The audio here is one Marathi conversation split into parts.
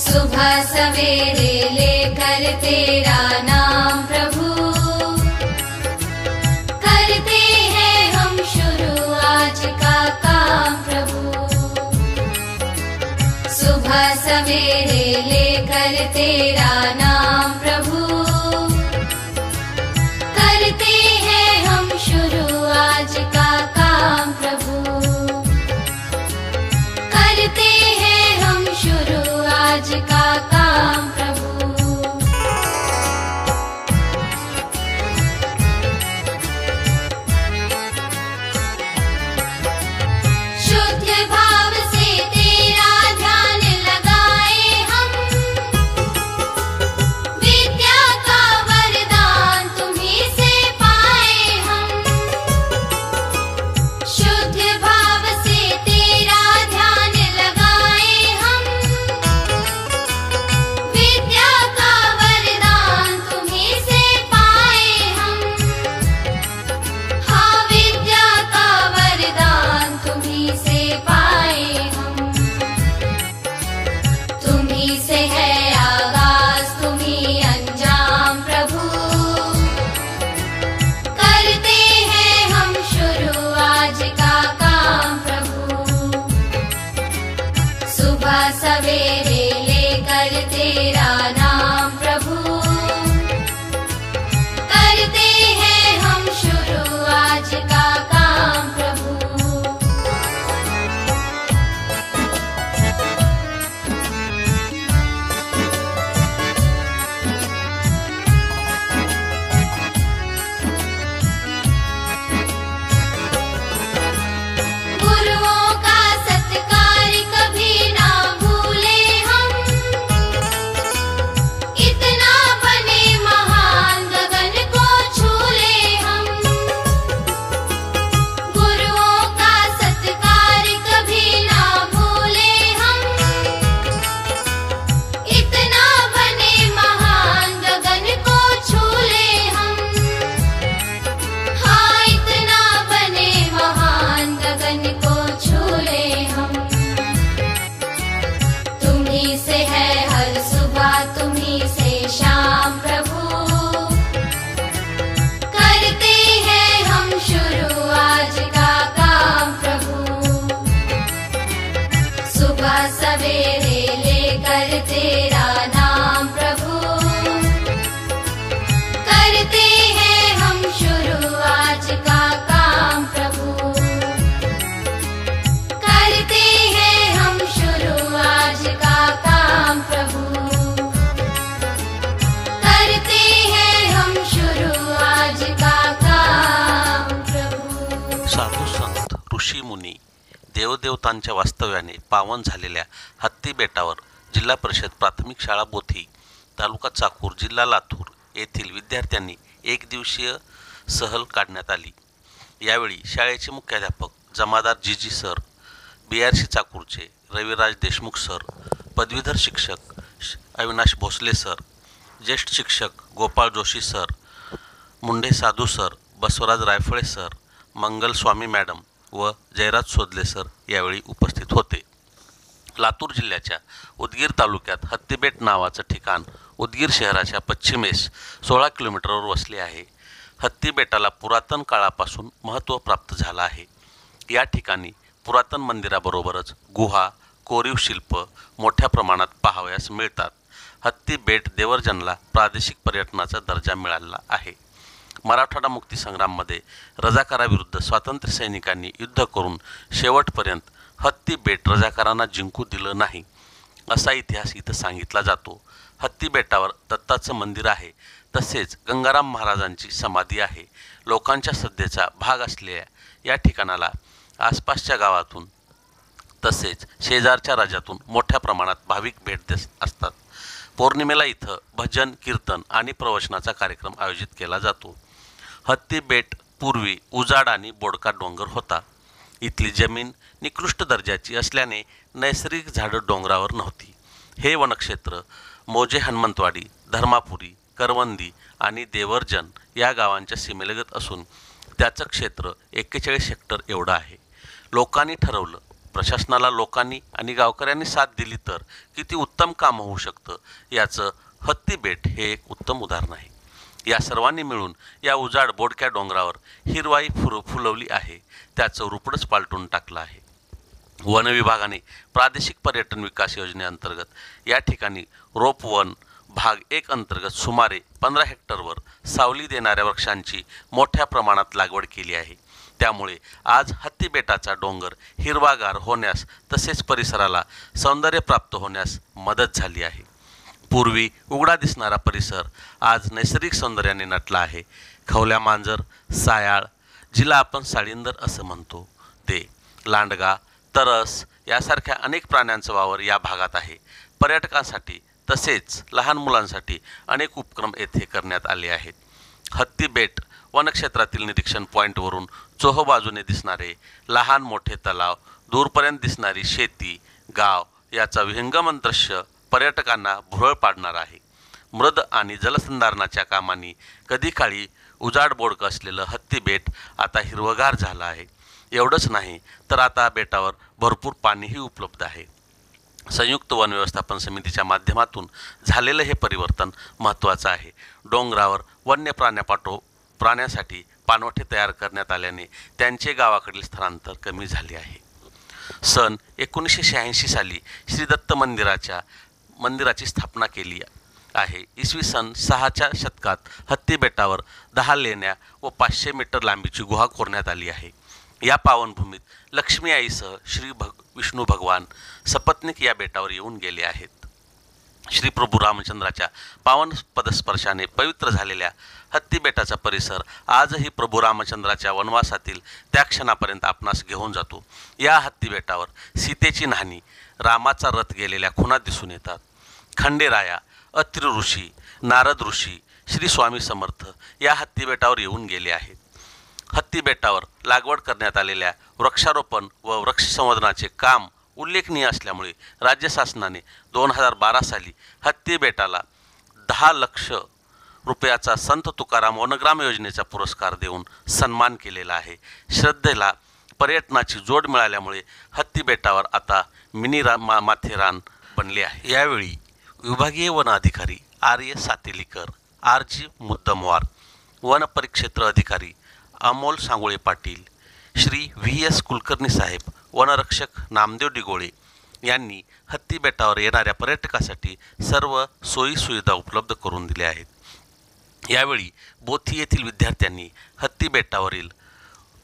सुबह सवेरे लेकर तेरा नाम प्रभु, करते हैं हम शुरू आज का काम प्रभु। सुबह सवेरे लेकर तेरा नाम प्रभु, करते हैं हम शुरू आज का काम प्रभु, करते हैं हम शुरू आज का काम प्रभु। शुद्ध भाव से तेरा ध्यान लगाए हम, विद्या का वरदान तुम्हीं से पाए हम। शुद्ध भाव से तेरा ध्यान लगाए हम, विद्या का वरदान तुम्हीं से पाए हम। हाँ, विद्या का वरदान तुम्हीं से पाए हम। तुम्हीं से है आगाज, तुम्हीं अंजाम प्रभु, करते हैं हम शुरू आज का काम प्रभु। सुबह सवेरे लेकर तेरा नाम प्रभु, करते हैं हम शुरू आज का काम प्रभु। गुरुओं का सत्कार कभी ना भूले हम, इतना बने महान गगन को छूले हम। गुरुओं का सत्कार कभी ना भूले हम, इतना बने महान गगन को छूले हम। हाँ, इतना बने महान गगन को छूले हम। तुम्हीं से है हर सुबह, तुम्हीं से शाम प्रभु, करते हैं हम शुरू आज का काम प्रभु। सुबह सवेरे लेकर तेरा नाम प्रभु, करते हैं हम शुरू आज का काम प्रभु, करते हैं हम शुरू आज का काम प्रभु, करते हैं हम शुरू आज का काम प्रभु। साधू संत ऋषी मुनी देवदेवतांच्या वास्तव्याने पावन झालेल्या हत्ती बेटावर जिल्हा परिषद प्राथमिक शाळा बोथी, तालुका चाकूर, जिल्हा लातूर येथील विद्यार्थ्यांनी एक दिवसीय सहल काढण्यात आली। यावेळी शाळेचे मुख्याध्यापक जमादार जीजी सर, BRC चाकूरचे रविराज देशमुख सर, पदवीधर शिक्षक अविनाश भोसले सर, ज्येष्ठ शिक्षक गोपाळ जोशी सर, मुंडे साधू सर, बसवराज रायफळे सर, मंगल स्वामी मॅडम व जयराज सोदले सर यावेळी उपस्थित होते। लातूर जिल्ह्याच्या उदगीर तालुक्यात हत्तीबेट नावाचं ठिकाण उदगीर शहराच्या पश्चिमेस 16 किलोमीटरवर वसले आहे। हत्तीबेटाला पुरातन काळापासून महत्त्व प्राप्त झालं आहे। या ठिकाणी पुरातन मंदिराबरोबरच गुहा, कोरीव शिल्प मोठ्या प्रमाणात पाहावयास मिळतात। हत्तीबेट देवर्जनला प्रादेशिक पर्यटनाचा दर्जा मिळाला आहे। मराठवाडा मुक्ती संग्राममध्ये रजाकाराविरुद्ध स्वातंत्र्य सैनिकांनी युद्ध करून शेवटपर्यंत हत्तीबेट रजाकारांना जिंकू दिलं नाही असा इतिहास इथं सांगितला जातो। हत्तीबेटावर दत्ताचं मंदिर आहे, तसेच गंगाराम महाराजांची समाधी आहे। लोकांच्या श्रद्धेचा भाग असलेल्या या ठिकाणाला आसपासच्या गावातून तसेच शेजारच्या राज्यातून मोठ्या प्रमाणात भाविक भेट देत असतात। पौर्णिमेला इथं भजन, कीर्तन आणि प्रवचनाचा कार्यक्रम आयोजित केला जातो। हत्तीबेट पूर्वी उजाड आणि बोडका डोंगर होता। इथली जमीन निकृष्ट दर्जाची असल्याने नैसर्गिक झाडं डोंगरावर नव्हती। हे वनक्षेत्र मोजे, हनुमंतवाडी, धर्मापुरी, करवंदी आणि देवर्जन या गावांच्या सीमेलगत असून त्याचं क्षेत्र 41 हेक्टर एवढं आहे। लोकांनी ठरवलं प्रशासनाला लोकांनी आणि गावकऱ्यांनी साथ दिली तर किती उत्तम काम होऊ शकतं याचं हत्ती बेट हे एक उत्तम उदाहरण आहे. या सर्वांनी मिळून या उजाड बोडक्या डोंगरावर हिरवाई फुलवली आहे, त्याचं रूपडच पालटून टाकलं आहे. वन विभागाने प्रादेशिक पर्यटन विकास योजनेअंतर्गत या ठिकाणी रोप वन भाग 1 अंतर्गत सुमारे 15 हेक्टरवर सावली देणाऱ्या वृक्षांची मोठ्या प्रमाणात लागवड केली आहे. त्यामुळे आज हत्ती बेटाचा डोंगर हिरवागार होण्यास तसेच परिसराला सौंदर्य प्राप्त होण्यास मदत झाली आहे. पूर्वी उघडा दिसणारा परिसर आज नैसर्गिक सौंदर्याने नटला आहे. खवल्या मांजर, सायाळ, जिला आपण साळींदर असं म्हणतो, ते लांडगा, तरस यासारख्या अनेक प्राण्यांचा वावर या भागात आहे. पर्यटकांसाठी तसेच लहान मुलांसाठी अनेक उपक्रम येथे करण्यात आले आहेत. हत्ती बेट वनक्षेत्रातील निरीक्षण पॉईंटवरून चोहोबाजूने दिसणारे लहान मोठे तलाव, दूरपर्यंत दिसणारी शेती, गाव याचा विहंगम दृश्य पर्यटकांना भुरळ पाडणार आहे. मृद आणि जलसंधारणाच्या कामांनी कधी काळी उजाड बोडकं असलेलं हत्ती बेट आता हिरवगार झालं आहे. एवढंच नाही तर आता बेटावर भरपूर पाणीही उपलब्ध आहे. संयुक्त वन व्यवस्थापन समितीच्या माध्यमातून झालेलं हे परिवर्तन महत्त्वाचं आहे. डोंगरावर वन्य प्राण्यांसाठी पाणवठे तयार करण्यात आल्याने त्यांचे गावाकडील स्थलांतर कमी झाले आहे. सन 1986 साली श्री दत्त मंदिराची स्थापना केली आहे. इसवी सन 6च्या शतकात हत्ती बेटावर 10 लेण्या व 500 मीटर लांबीची गुहा कोरण्यात आली आहे. या पावनभूमीत लक्ष्मी आईसह विष्णू भगवान सपत्नीक या बेटावर येऊन गेले आहेत. श्री प्रभू रामचंद्राच्या पावन पदस्पर्शाने पवित्र झालेल्या हत्ती बेटाचा परिसर आजही प्रभू रामचंद्राच्या वनवासातील त्या क्षणापर्यंत आपणास घेऊन जातो. या हत्ती बेटावर सीतेची न्हाणी, रामाचा रथ गेलेल्या खुणा दिसून येतात. खंडेराया, अत्रि ऋषी, नारद ऋषी, श्री स्वामी समर्थ या हत्ती बेटावर येऊन गेले आहेत. हत्ती बेटावर लागवड करण्यात आलेल्या वृक्षारोपण व वृक्ष संवर्धनाचे काम उल्लेखनीय असल्यामुळे राज्य शासनाने 2012 साली हत्ती बेटाला 10 लाख रुपयाचा संत तुकाराम वनग्राम योजनेचा पुरस्कार देऊन सन्मान केलेला आहे. श्रद्धेला पर्यटनाची जोड मिळाल्यामुळे हत्ती बेटावर आता मिनी माथेरान बनले आहे. यावेळी विभागीय वन अधिकारी आर्य सातेलीकर, RG मुद्दमवार, वन परिक्षेत्र अधिकारी अमोल सांगोळे पाटील, श्री VS कुलकर्णी साहेब, वनरक्षक नामदेव डिगोळे यांनी हत्ती बेटावर येणाऱ्या पर्यटकासाठी सर्व सोयी सुविधा उपलब्ध करून दिल्या आहेत. यावेळी बोथी येथील विद्यार्थ्यांनी हत्ती बेटावरील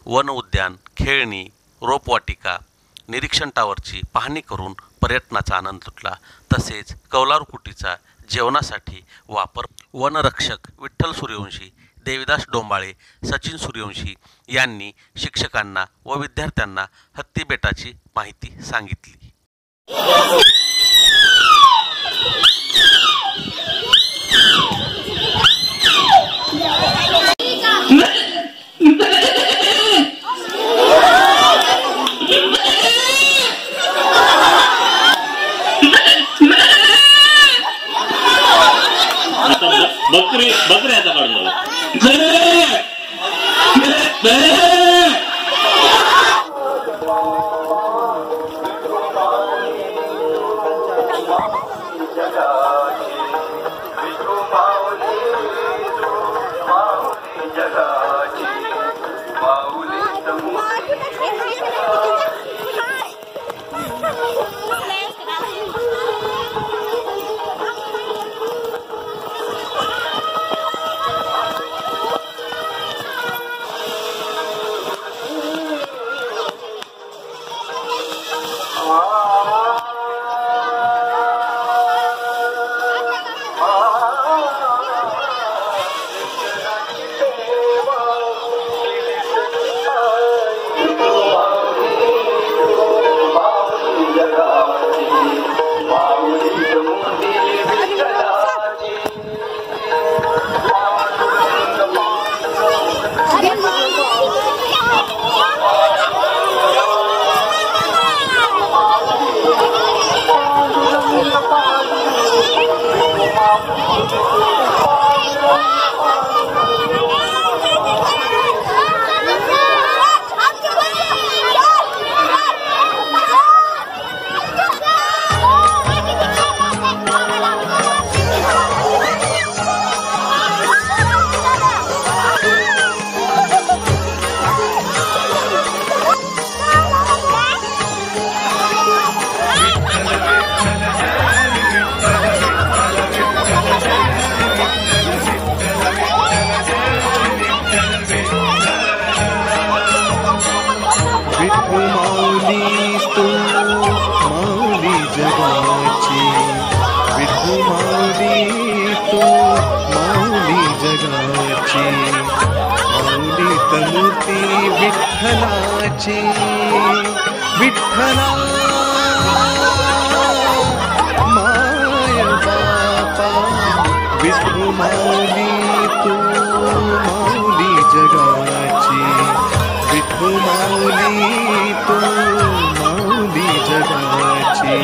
वन उद्यान, खेळणी, रोपवाटिका, निरीक्षण टावरची पाहणी करून पर्यटनाचा आनंद लुटला. तसेच कौलारू कुटीचा जेवणासाठी वापर वनरक्षक विठ्ठल सूर्यवंशी, देविदास डोंबाळे, सचिन सूर्यवंशी यांनी शिक्षकांना व विद्यार्थ्यांना हत्ती बेटाची माहिती सांगितली. बकरी आता काढून जगाची माऊलीत मूर्ती विठ्ठलाची विठ्ठला माय बापा विठू माऊली तू माऊली जगाची विठू माऊली तू माऊली जगाची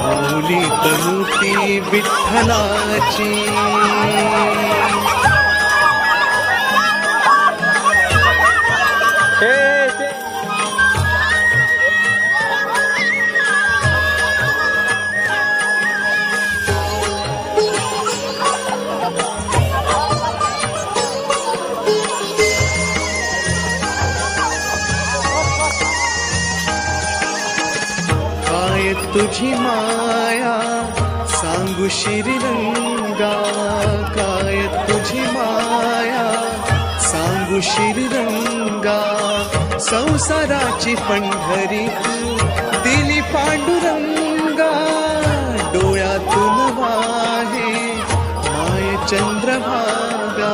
माऊलीत मूर्ती विठ्ठलाची तुझी माया सांगू श्रीरंगा काय तुझी माया सांगू श्रीरंगा संसाराची पंढरी दिली पांडुरंगा डोळ्यातून वाहे माय चंद्रभागा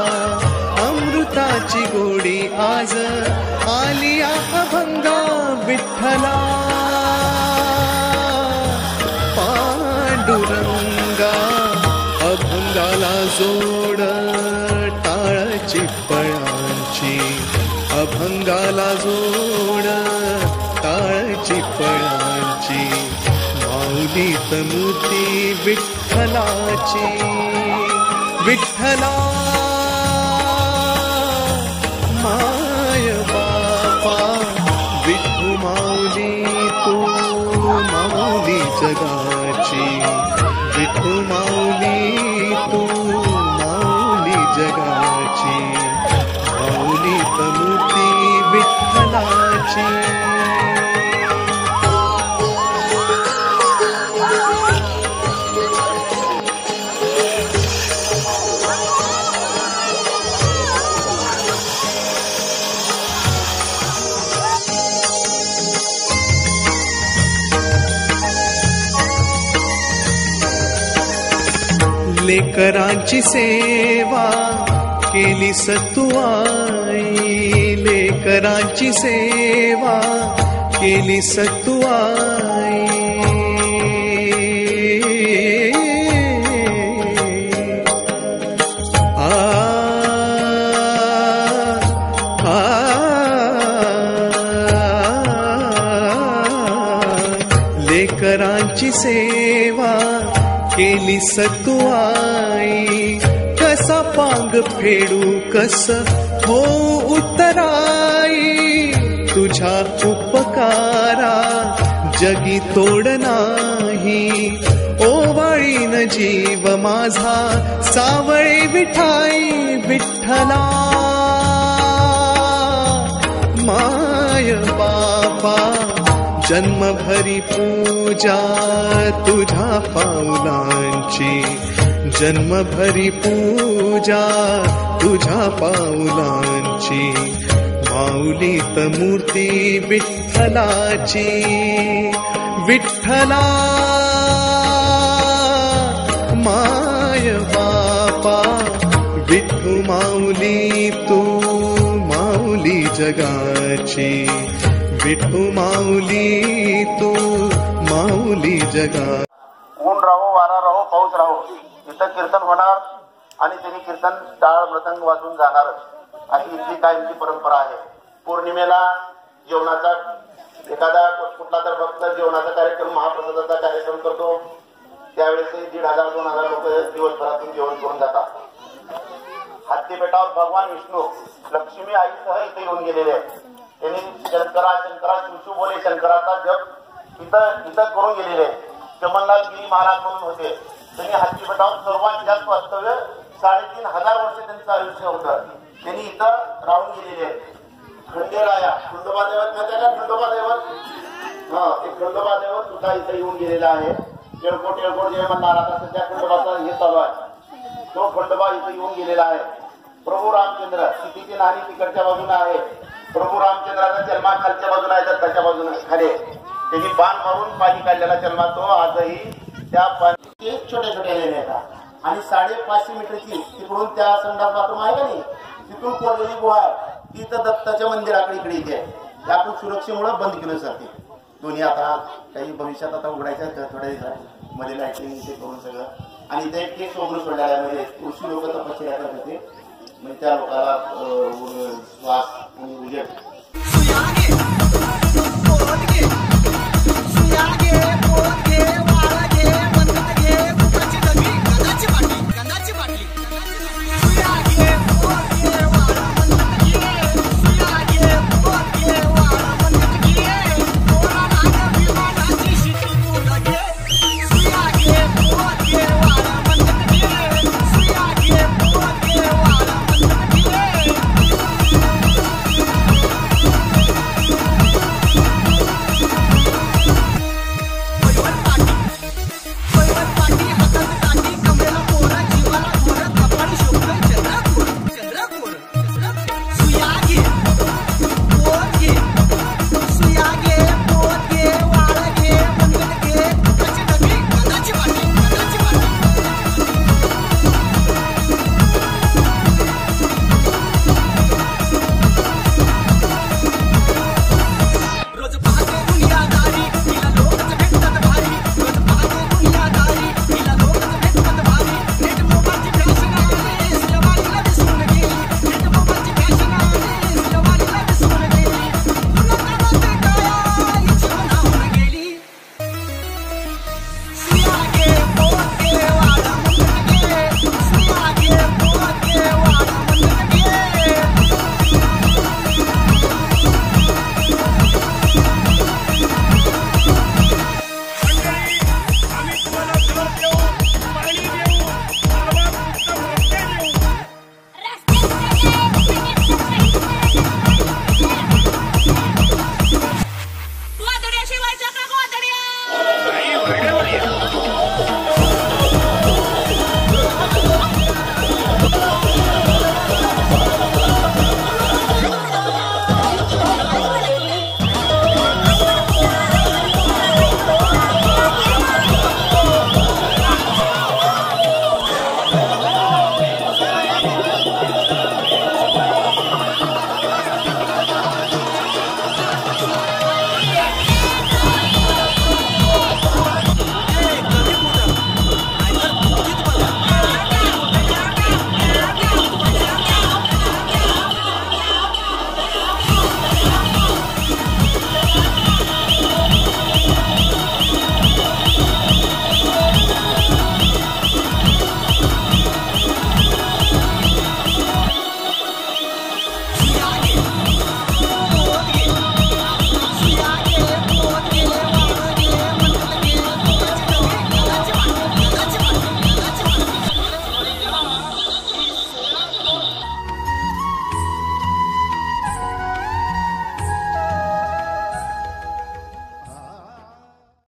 अमृताची गोडी आज आली अभंगा विठ्ठला पांडुरंगा अभंगाला जोड टाळची पळांची अभंगाला जोड टाळची पळांची माऊलीत मूर्ती विठ्ठलाची विठ्ठला माय बापा विठू माऊली तू माऊली जगाची विठू माऊली तू माऊली जगाची माऊलीत मूर्ती विठ्ठलाची लेकरांची सेवा केली सतुआई लेकरांची सेवा केली सतुआई लेकरांची सेवा केली सतुआई कसा पांग फेडू कस हो उतराई तुझ्या उपकारा जगी तोड नाही ओवाळीन जीव माझा सावळे विठाई विठ्ठला माय बापा जन्मभरी पूजा तुझ्या पाऊलांची जन्मभरी पूजा तुझ्या पाऊलांची माऊलीत मूर्ती विठ्ठलाची विठ्ठला माय बापा विठू माऊली तू माऊली जगाची विठू माऊली तू माऊली जगा ऊन राहो वारा राहो पाऊस राहो इथं कीर्तन होणार आणि त्यांनी कीर्तन टाळ मृदंग वाजून जाणारच अशी इथली कायमची परंपरा आहे. पौर्णिमेला जेवणाचा एखादा कुठला तर भक्त जेवणाचा कार्यक्रम महाप्रसादाचा कार्यक्रम करतो त्यावेळेस 1500-2000 लोक दिवसभरातून जेवण करून जातात. हत्तीबेटावर भगवान विष्णू लक्ष्मी आईसह इथे येऊन गेलेले आहेत. त्यांनी शंकरा शिवशू बोले शंकराचा जप इथं करून गेलेले चमनलाल गिरी महाराज म्हणून होते. त्यांनी हत्तीबेटावर सर्वात जास्त वास्तव्य 3500 वर्ष त्यांचं आयुष्य होतं. त्यांनी इथं राहून गेलेले आहेत. खंडेराया खंडोबा दैवत माहिती आहे का? खंडोबा दैवत एक खंडोबा दैवत सुद्धा इथं येऊन गेलेला आहे. येळकोट जय म्हणणार आता सध्या खंडोबाचा हे चालू आहे. तो खंडोबा इथं येऊन गेलेला आहे. प्रभू रामचंद्र सीतेची नाणी तिकडच्या बाजूला आहे. प्रभू रामचंद्राचा जन्मा खालच्या बाजूला आहे तर त्याच्या बाजूला खाली त्यांनी बाण मारून पाणी काढलेला जन्मा तो आजही त्या पाणी छोटे छोटे लेणे येतात. आणि 550 मीटरची तिकडून त्या संडास बाथरूम आहे का नाही तिथून कोरलेली गुहा आहे ती तर दत्ताच्या मंदिराकडे इकडे येते. त्या आपण सुरक्षेमुळे बंद केलं जाते दोन्ही. आता काही भविष्यात आता उघडायचं थोड्या दिवसात मध्ये लाईटिंग ते करून सगळं. आणि इथे एक केस वगैरे सोडलेला आहे म्हणजे ऋषी लोक तपश्चर्या करत होते म्हणजे त्या लोकांना श्वास आणि उजेड.